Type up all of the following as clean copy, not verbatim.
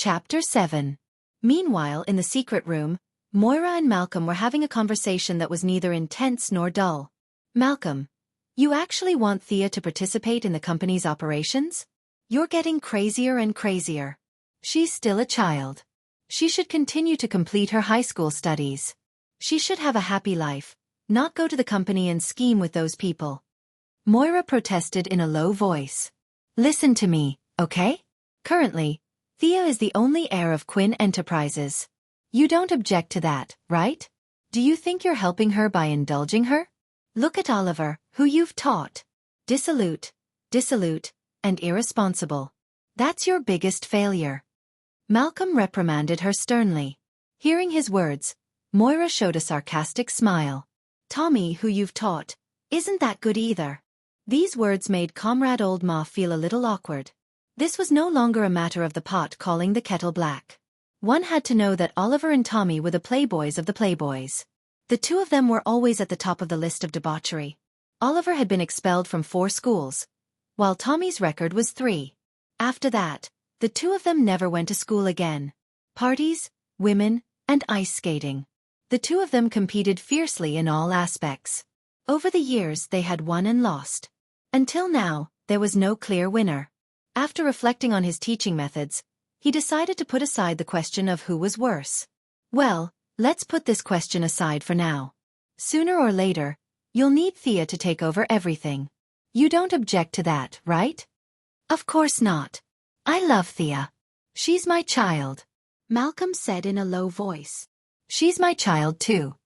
Chapter 7. Meanwhile, in the secret room, Moira and Malcolm were having a conversation that was neither intense nor dull. Malcolm, you actually want Thea to participate in the company's operations? You're getting crazier and crazier. She's still a child. She should continue to complete her high school studies. She should have a happy life, not go to the company and scheme with those people. Moira protested in a low voice. Listen to me, okay? Currently, Thea is the only heir of Quinn Enterprises. You don't object to that, right? Do you think you're helping her by indulging her? Look at Oliver, who you've taught. Dissolute, and irresponsible. That's your biggest failure. Malcolm reprimanded her sternly. Hearing his words, Moira showed a sarcastic smile. Tommy, who you've taught, isn't that good either. These words made Comrade Old Ma feel a little awkward. This was no longer a matter of the pot calling the kettle black. One had to know that Oliver and Tommy were the playboys of the playboys. The two of them were always at the top of the list of debauchery. Oliver had been expelled from 4 schools, while Tommy's record was 3. After that, the two of them never went to school again. Parties, women, and ice skating. The two of them competed fiercely in all aspects. Over the years they had won and lost. Until now, there was no clear winner. After reflecting on his teaching methods, he decided to put aside the question of who was worse. Well, let's put this question aside for now. Sooner or later, you'll need Thea to take over everything. You don't object to that, right? Of course not. I love Thea. She's my child, Malcolm said in a low voice. She's my child too.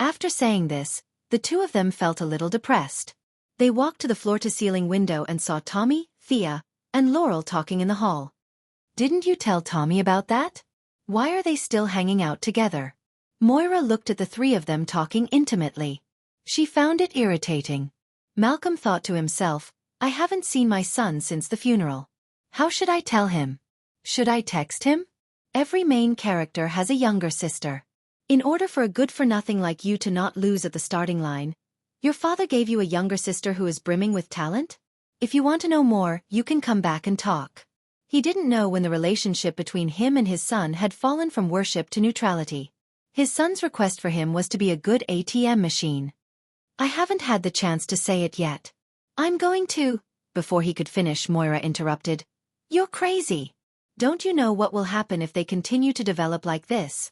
After saying this, the two of them felt a little depressed. They walked to the floor-to-ceiling window and saw Tommy, Thea, and Laurel talking in the hall. Didn't you tell Tommy about that? Why are they still hanging out together? Moira looked at the three of them talking intimately. She found it irritating. Malcolm thought to himself, I haven't seen my son since the funeral. How should I tell him? Should I text him? Every main character has a younger sister. In order for a good-for-nothing like you to not lose at the starting line, your father gave you a younger sister who is brimming with talent? If you want to know more, you can come back and talk. He didn't know when the relationship between him and his son had fallen from worship to neutrality. His son's request for him was to be a good ATM machine. I haven't had the chance to say it yet. I'm going to. Before he could finish, Moira interrupted. You're crazy. Don't you know what will happen if they continue to develop like this?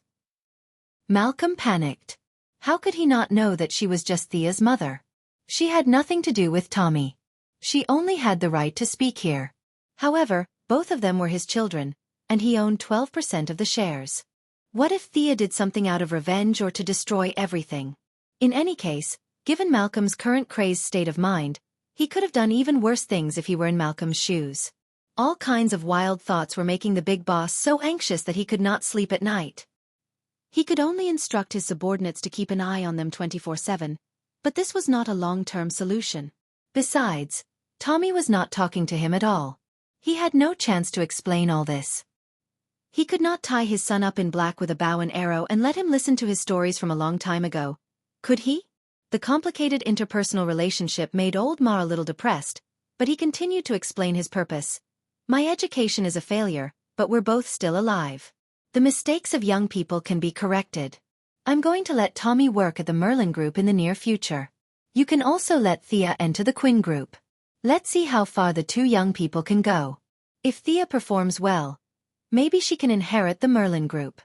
Malcolm panicked. How could he not know that she was just Thea's mother? She had nothing to do with Tommy. She only had the right to speak here. However, both of them were his children, and he owned 12% of the shares. What if Thea did something out of revenge or to destroy everything? In any case, given Malcolm's current crazed state of mind, he could have done even worse things if he were in Malcolm's shoes. All kinds of wild thoughts were making the big boss so anxious that he could not sleep at night. He could only instruct his subordinates to keep an eye on them 24/7, but this was not a long-term solution. Besides, Tommy was not talking to him at all. He had no chance to explain all this. He could not tie his son up in black with a bow and arrow and let him listen to his stories from a long time ago. Could he? The complicated interpersonal relationship made old Ma a little depressed, but he continued to explain his purpose. My education is a failure, but we're both still alive. The mistakes of young people can be corrected. I'm going to let Tommy work at the Merlin Group in the near future. You can also let Thea enter the Quinn Group. Let's see how far the two young people can go. If Thea performs well, maybe she can inherit the Merlin Group.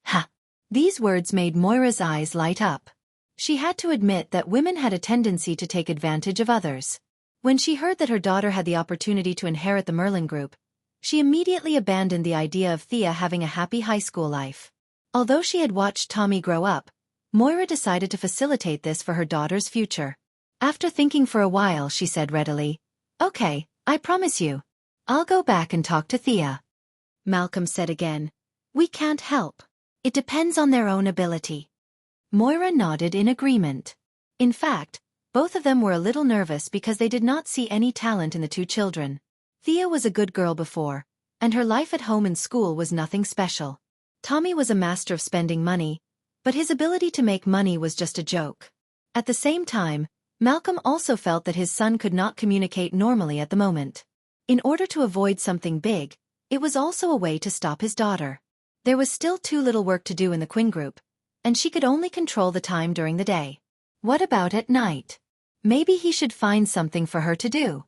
Ha! These words made Moira's eyes light up. She had to admit that women had a tendency to take advantage of others. When she heard that her daughter had the opportunity to inherit the Merlin Group, she immediately abandoned the idea of Thea having a happy high school life. Although she had watched Tommy grow up, Moira decided to facilitate this for her daughter's future. After thinking for a while, she said readily, Okay, I promise you. I'll go back and talk to Thea. Malcolm said again, We can't help. It depends on their own ability. Moira nodded in agreement. In fact, both of them were a little nervous because they did not see any talent in the two children. Thea was a good girl before, and her life at home and school was nothing special. Tommy was a master of spending money, but his ability to make money was just a joke. At the same time, Malcolm also felt that his son could not communicate normally at the moment. In order to avoid something big, It was also a way to stop his daughter. There was still too little work to do in the Quinn group, and she could only control the time during the day. What about at night? Maybe he should find something for her to do.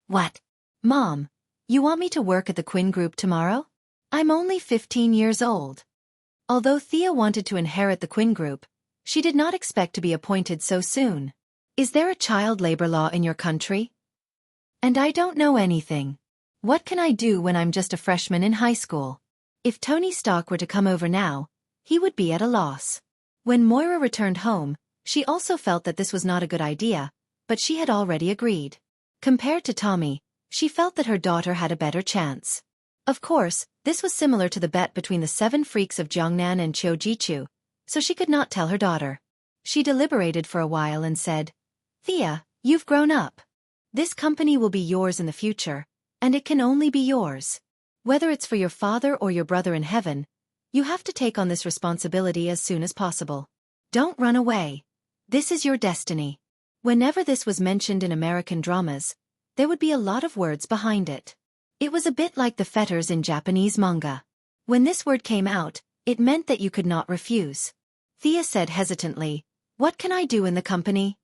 What? Mom, you want me to work at the Quinn group tomorrow? I'm only 15 years old. Although Thea wanted to inherit the Quinn group, she did not expect to be appointed so soon. Is there a child labor law in your country? And I don't know anything. What can I do when I'm just a freshman in high school? If Tony Stark were to come over now, he would be at a loss. When Moira returned home, she also felt that this was not a good idea, but she had already agreed. Compared to Tommy, she felt that her daughter had a better chance. Of course, this was similar to the bet between the 7 freaks of Jiangnan and Qiujichu, so she could not tell her daughter. She deliberated for a while and said, Thea, you've grown up. This company will be yours in the future, and it can only be yours. Whether it's for your father or your brother in heaven, you have to take on this responsibility as soon as possible. Don't run away. This is your destiny. Whenever this was mentioned in American dramas, there would be a lot of words behind it. It was a bit like the fetters in Japanese manga. When this word came out, it meant that you could not refuse. Thea said hesitantly, What can I do in the company?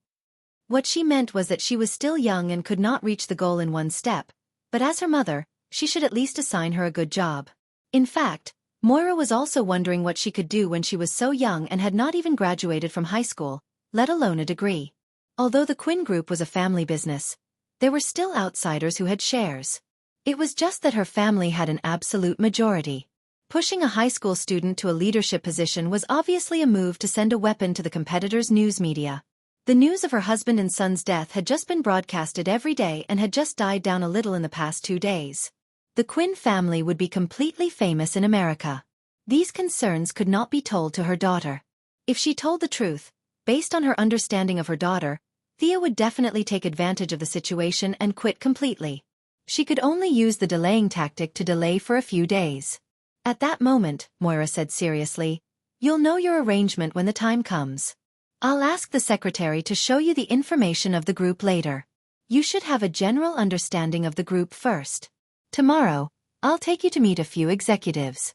What she meant was that she was still young and could not reach the goal in one step, but as her mother, she should at least assign her a good job. In fact, Moira was also wondering what she could do when she was so young and had not even graduated from high school, let alone a degree. Although the Quinn group was a family business, there were still outsiders who had shares. It was just that her family had an absolute majority. Pushing a high school student to a leadership position was obviously a move to send a weapon to the competitor's news media. The news of her husband and son's death had just been broadcasted every day and had just died down a little in the past 2 days. The Quinn family would be completely famous in America. These concerns could not be told to her daughter. If she told the truth, based on her understanding of her daughter, Thea would definitely take advantage of the situation and quit completely. She could only use the delaying tactic to delay for a few days. At that moment, Moira said seriously, You'll know your arrangement when the time comes. I'll ask the secretary to show you the information of the group later. You should have a general understanding of the group first. Tomorrow, I'll take you to meet a few executives.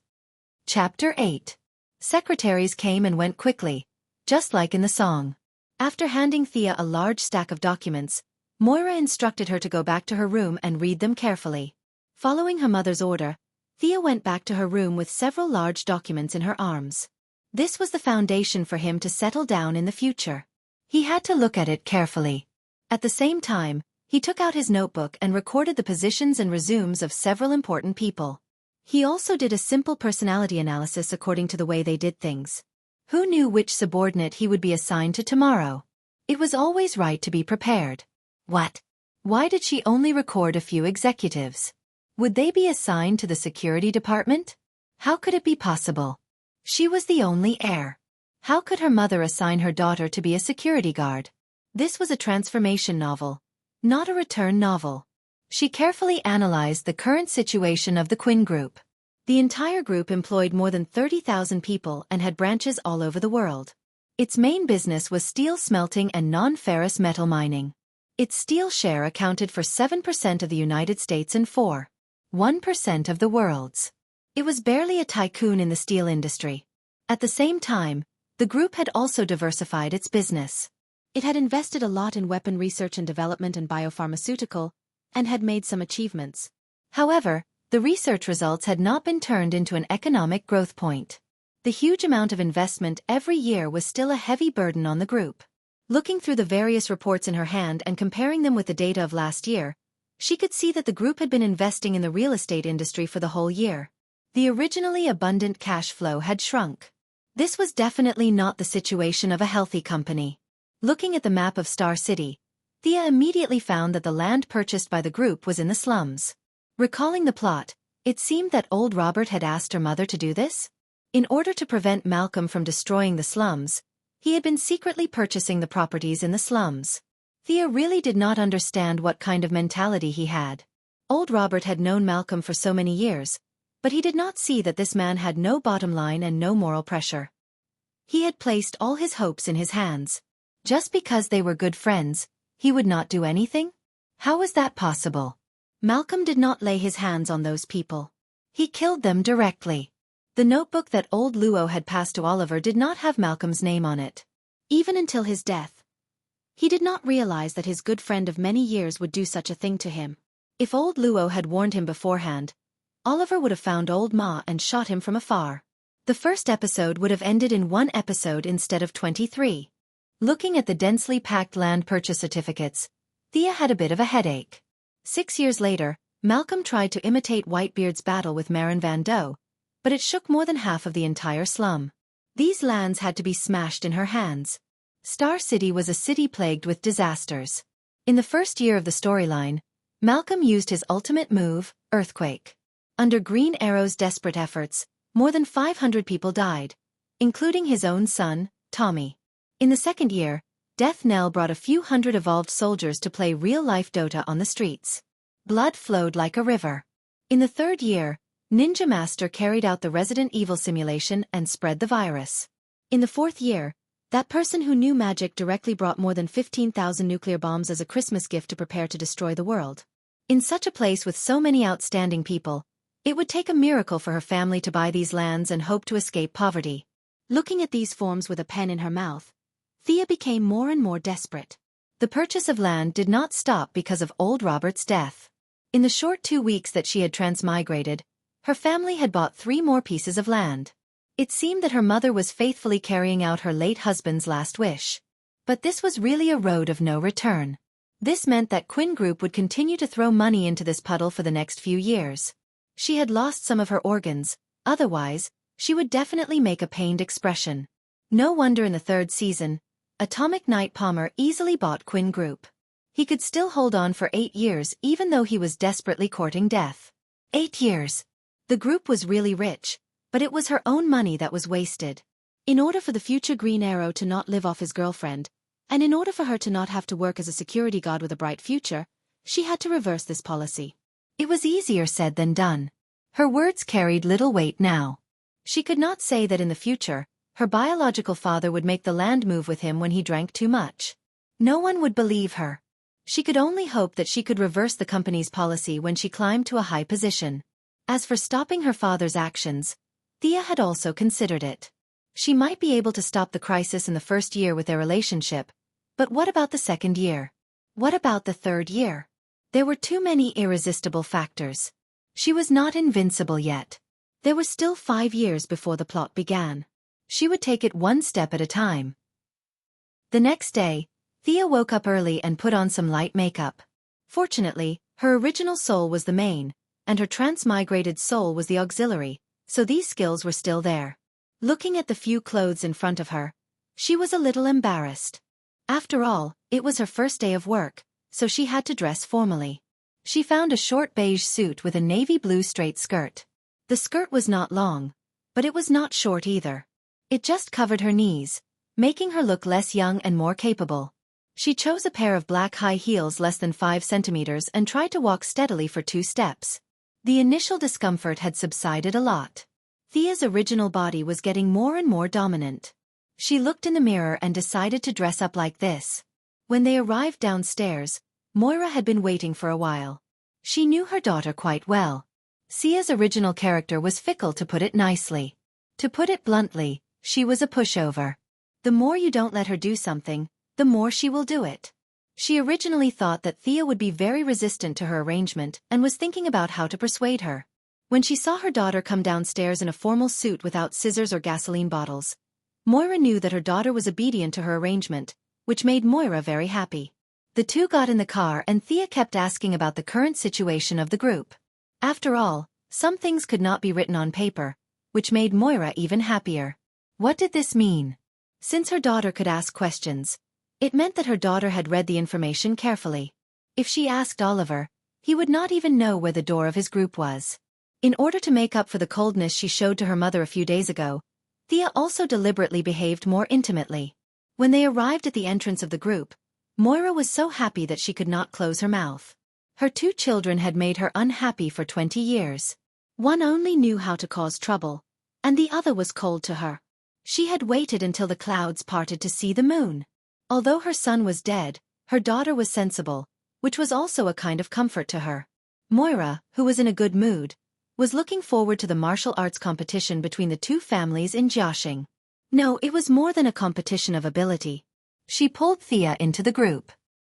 Chapter 8. Secretaries came and went quickly, just like in the song. After handing Thea a large stack of documents, Moira instructed her to go back to her room and read them carefully. Following her mother's order, Thea went back to her room with several large documents in her arms. This was the foundation for him to settle down in the future. He had to look at it carefully. At the same time, he took out his notebook and recorded the positions and resumes of several important people. He also did a simple personality analysis according to the way they did things. Who knew which subordinate he would be assigned to tomorrow? It was always right to be prepared. What? Why did she only record a few executives? Would they be assigned to the security department? How could it be possible? She was the only heir. How could her mother assign her daughter to be a security guard? This was a transformation novel, not a return novel. She carefully analyzed the current situation of the Quinn group. The entire group employed more than 30,000 people and had branches all over the world. Its main business was steel smelting and non-ferrous metal mining. Its steel share accounted for 7% of the United States and 1% of the world's. It was barely a tycoon in the steel industry. At the same time, the group had also diversified its business. It had invested a lot in weapon research and development and biopharmaceutical, and had made some achievements. However, the research results had not been turned into an economic growth point. The huge amount of investment every year was still a heavy burden on the group. Looking through the various reports in her hand and comparing them with the data of last year, she could see that the group had been investing in the real estate industry for the whole year. The originally abundant cash flow had shrunk. This was definitely not the situation of a healthy company. Looking at the map of Star City, Thea immediately found that the land purchased by the group was in the slums. Recalling the plot, it seemed that old Robert had asked her mother to do this. In order to prevent Malcolm from destroying the slums, he had been secretly purchasing the properties in the slums. Thea really did not understand what kind of mentality he had. Old Robert had known Malcolm for so many years, but he did not see that this man had no bottom line and no moral pressure. He had placed all his hopes in his hands. Just because they were good friends, he would not do anything? How was that possible? Malcolm did not lay his hands on those people. He killed them directly. The notebook that old Luo had passed to Oliver did not have Malcolm's name on it. Even until his death, he did not realize that his good friend of many years would do such a thing to him. If old Luo had warned him beforehand, Oliver would have found old Ma and shot him from afar. The first episode would have ended in one episode instead of 23. Looking at the densely packed land purchase certificates, Thea had a bit of a headache. 6 years later, Malcolm tried to imitate Whitebeard's battle with Marin Van Doe, but it shook more than half of the entire slum. These lands had to be smashed in her hands. Star City was a city plagued with disasters. In the first year of the storyline, Malcolm used his ultimate move, Earthquake. Under Green Arrow's desperate efforts, more than 500 people died, including his own son, Tommy. In the second year, Death Knell brought a few hundred evolved soldiers to play real-life Dota on the streets. Blood flowed like a river. In the third year, Ninja Master carried out the Resident Evil simulation and spread the virus. In the fourth year, that person who knew magic directly brought more than 15,000 nuclear bombs as a Christmas gift to prepare to destroy the world. In such a place with so many outstanding people, it would take a miracle for her family to buy these lands and hope to escape poverty. Looking at these forms with a pen in her mouth, Thea became more and more desperate. The purchase of land did not stop because of old Robert's death. In the short 2 weeks that she had transmigrated, her family had bought 3 more pieces of land. It seemed that her mother was faithfully carrying out her late husband's last wish. But this was really a road of no return. This meant that Quinn Group would continue to throw money into this puddle for the next few years. She had lost some of her organs, otherwise, she would definitely make a pained expression. No wonder in the third season, Atomic Knight Palmer easily bought Quinn Group. He could still hold on for 8 years even though he was desperately courting death. 8 years. The group was really rich, but it was her own money that was wasted. In order for the future Green Arrow to not live off his girlfriend, and in order for her to not have to work as a security guard with a bright future, she had to reverse this policy. It was easier said than done. Her words carried little weight now. She could not say that in the future, her biological father would make the land move with him when he drank too much. No one would believe her. She could only hope that she could reverse the company's policy when she climbed to a high position. As for stopping her father's actions, Thea had also considered it. She might be able to stop the crisis in the first year with their relationship, but what about the second year? What about the third year? There were too many irresistible factors. She was not invincible yet. There was still 5 years before the plot began. She would take it one step at a time. The next day, Thea woke up early and put on some light makeup. Fortunately, her original soul was the main, and her transmigrated soul was the auxiliary, so these skills were still there. Looking at the few clothes in front of her, she was a little embarrassed. After all, it was her first day of work, so she had to dress formally. She found a short beige suit with a navy blue straight skirt. The skirt was not long, but it was not short either. It just covered her knees, making her look less young and more capable. She chose a pair of black high heels less than 5 centimeters and tried to walk steadily for 2 steps. The initial discomfort had subsided a lot. Thea's original body was getting more and more dominant. She looked in the mirror and decided to dress up like this. When they arrived downstairs, Moira had been waiting for a while. She knew her daughter quite well. Sia's original character was fickle, to put it nicely. To put it bluntly, she was a pushover. The more you don't let her do something, the more she will do it. She originally thought that Thea would be very resistant to her arrangement and was thinking about how to persuade her. When she saw her daughter come downstairs in a formal suit without scissors or gasoline bottles, Moira knew that her daughter was obedient to her arrangement, which made Moira very happy. The two got in the car and Thea kept asking about the current situation of the group. After all, some things could not be written on paper, which made Moira even happier. What did this mean? Since her daughter could ask questions, it meant that her daughter had read the information carefully. If she asked Oliver, he would not even know where the door of his group was. In order to make up for the coldness she showed to her mother a few days ago, Thea also deliberately behaved more intimately. When they arrived at the entrance of the group, Moira was so happy that she could not close her mouth. Her 2 children had made her unhappy for 20 years. One only knew how to cause trouble, and the other was cold to her. She had waited until the clouds parted to see the moon. Although her son was dead, her daughter was sensible, which was also a kind of comfort to her. Moira, who was in a good mood, was looking forward to the martial arts competition between the two families in Jianghu. No, it was more than a competition of ability. She pulled Thea into the group.